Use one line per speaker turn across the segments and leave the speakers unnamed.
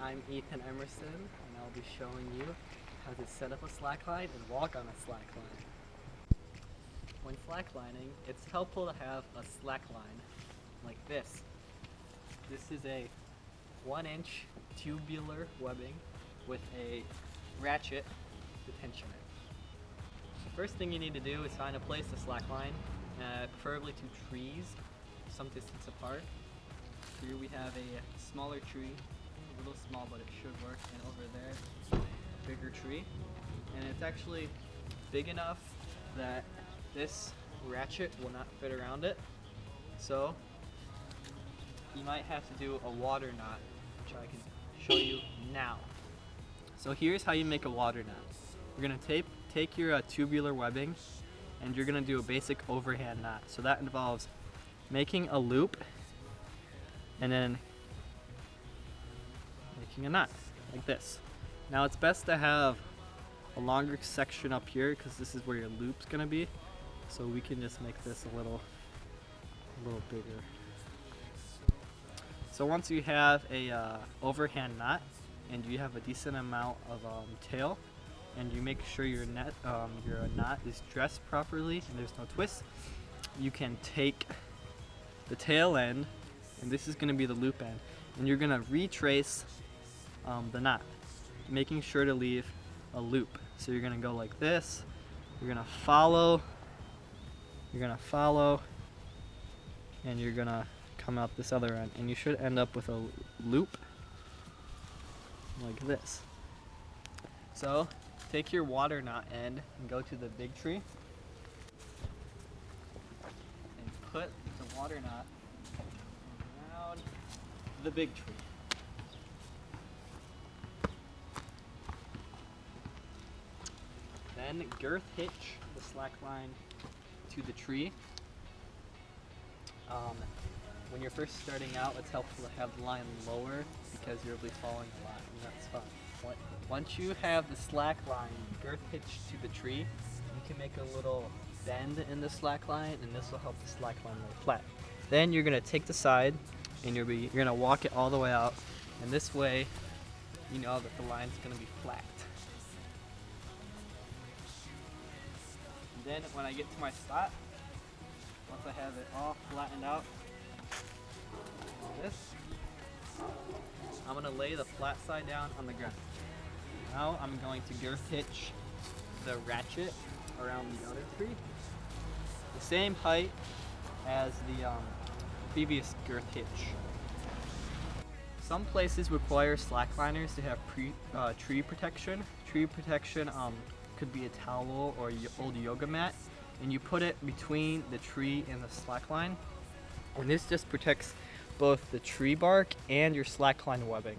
I'm Ethan Emerson, and I'll be showing you how to set up a slackline and walk on a slackline. When slacklining, it's helpful to have a slackline like this. This is a 1-inch tubular webbing with a ratchet to tension it. First thing you need to do is find a place to slackline, preferably to trees, some distance apart. Here we have a smaller tree, a little small but it should work, and over there a bigger tree. And it's actually big enough that this ratchet will not fit around it. So you might have to do a water knot, which I can show you now. So here's how you make a water knot. You're going to take your tubular webbing and you're going to do a basic overhand knot. So that involves making a loop and then making a knot like this. Now it's best to have a longer section up here because this is where your loop's going to be. So we can just make this a little bigger. So once you have a overhand knot and you have a decent amount of tail, and you make sure your knot is dressed properly and there's no twists, you can take the tail end, and this is going to be the loop end, and you're going to retrace the knot, making sure to leave a loop. So you're going to go like this, you're going to follow, and you're going to come out this other end, and you should end up with a loop like this. So take your water knot end and go to the big tree and put the water knot around the big tree. Then girth hitch the slack line to the tree. When you're first starting out, it's helpful to have the line lower because you'll be falling a lot, and that's fun. Once you have the slack line girth hitched to the tree, you can make a little bend in the slack line, and this will help the slack line lay flat. Then you're going to take the side and you're going to walk it all the way out, and this way you know that the line's going to be flat. And then when I get to my spot, once I have it all flattened out like this, I'm going to lay the flat side down on the ground. Now I'm going to girth hitch the ratchet around the other tree, the same height as the previous girth hitch. Some places require slackliners to have tree protection. Tree protection could be a towel or old yoga mat, and you put it between the tree and the slackline, and this just protects both the tree bark and your slackline webbing.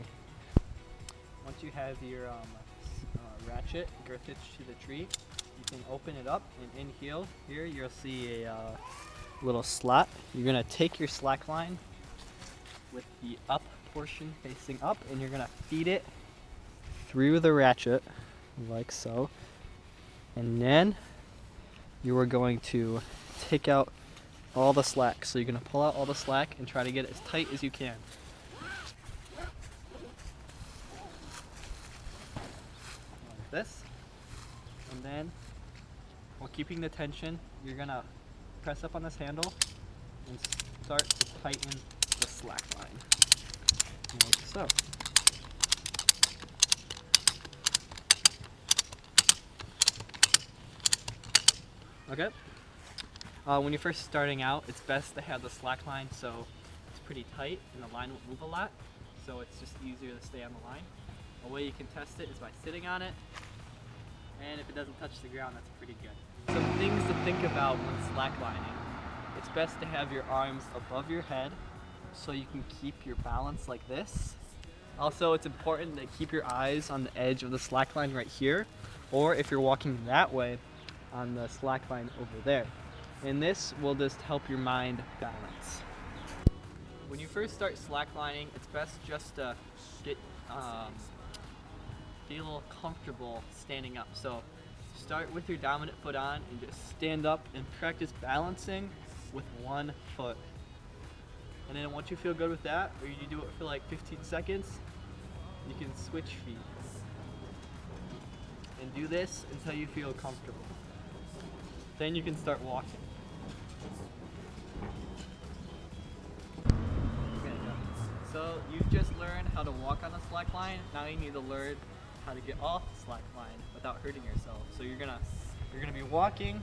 Once you have your ratchet girth hitched to the tree, you can open it up, and in here you'll see a little slot. You're going to take your slackline with the up portion facing up, and you're going to feed it through the ratchet like so, and then you are going to take out all the slack. So you're going to pull out all the slack and try to get it as tight as you can. Like this. And then, while keeping the tension, you're going to press up on this handle and start to tighten the slack line. Like so. Okay. When you're first starting out, it's best to have the slack line so it's pretty tight and the line won't move a lot, so it's just easier to stay on the line. A way you can test it is by sitting on it, and if it doesn't touch the ground, that's pretty good. Some things to think about when slacklining. It's best to have your arms above your head so you can keep your balance like this. Also, it's important to keep your eyes on the edge of the slack line right here, or if you're walking that way, on the slack line over there. And this will just help your mind balance. When you first start slacklining, it's best just to get a little comfortable standing up. So start with your dominant foot on and just stand up and practice balancing with one foot. And then once you feel good with that, or you do it for like 15 seconds, you can switch feet. And do this until you feel comfortable. Then you can start walking. Okay, so you've just learned how to walk on a slack line. Now you need to learn how to get off the slack line without hurting yourself. So you're gonna be walking,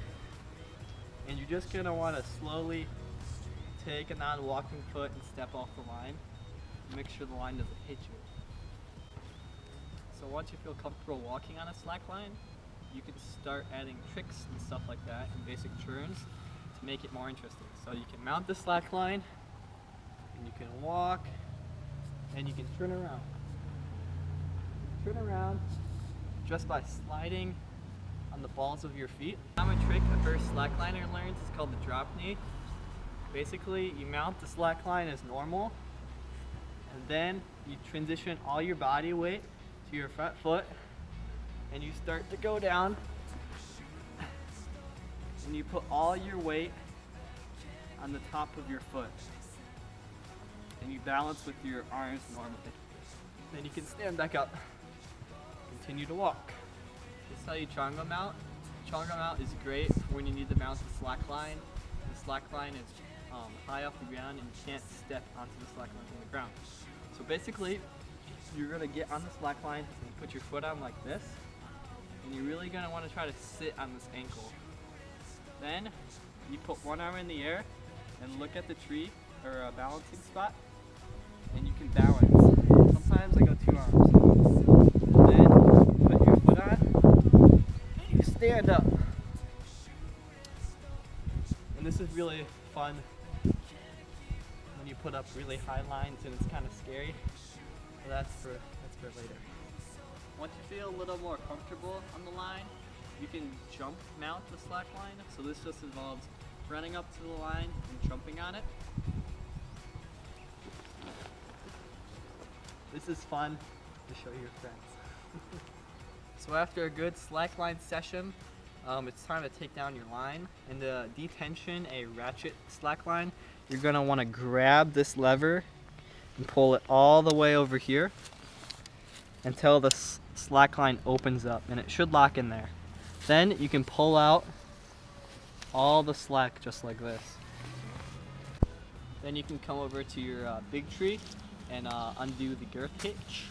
and you're just gonna want to slowly take a non-walking foot and step off the line. Make sure the line doesn't hit you. So once you feel comfortable walking on a slack line, you can start adding tricks and stuff like that and basic turns to make it more interesting. So you can mount the slack line, and you can walk, and you can turn around. Turn around just by sliding on the balls of your feet. Common trick a first slackliner learns is called the drop knee. Basically, you mount the slack line as normal, and then you transition all your body weight to your front foot, and you start to go down, and you put all your weight on the top of your foot, and you balance with your arms normally. Then you can stand back up, continue to walk. This is how you chongo mount. Chongo mount is great for when you need to mount the slack line. The slack line is high off the ground, and you can't step onto the slack line from the ground. So basically, you're gonna get on the slack line and put your foot on like this, and you're really gonna want to try to sit on this ankle. Then you put one arm in the air and look at the tree or a balancing spot, and you can balance. Sometimes I go 2 arms. Then you put your foot on and you stand up. And this is really fun when you put up really high lines and it's kind of scary. So that's for later. Once you feel a little more comfortable on the line, you can jump mount the slack line. So this just involves running up to the line and jumping on it. This is fun to show your friends. So after a good slackline session, it's time to take down your line. And to detension a ratchet slackline, you're gonna want to grab this lever and pull it all the way over here until the slackline opens up, and it should lock in there. Then you can pull out all the slack just like this. Then you can come over to your big tree and undo the girth hitch.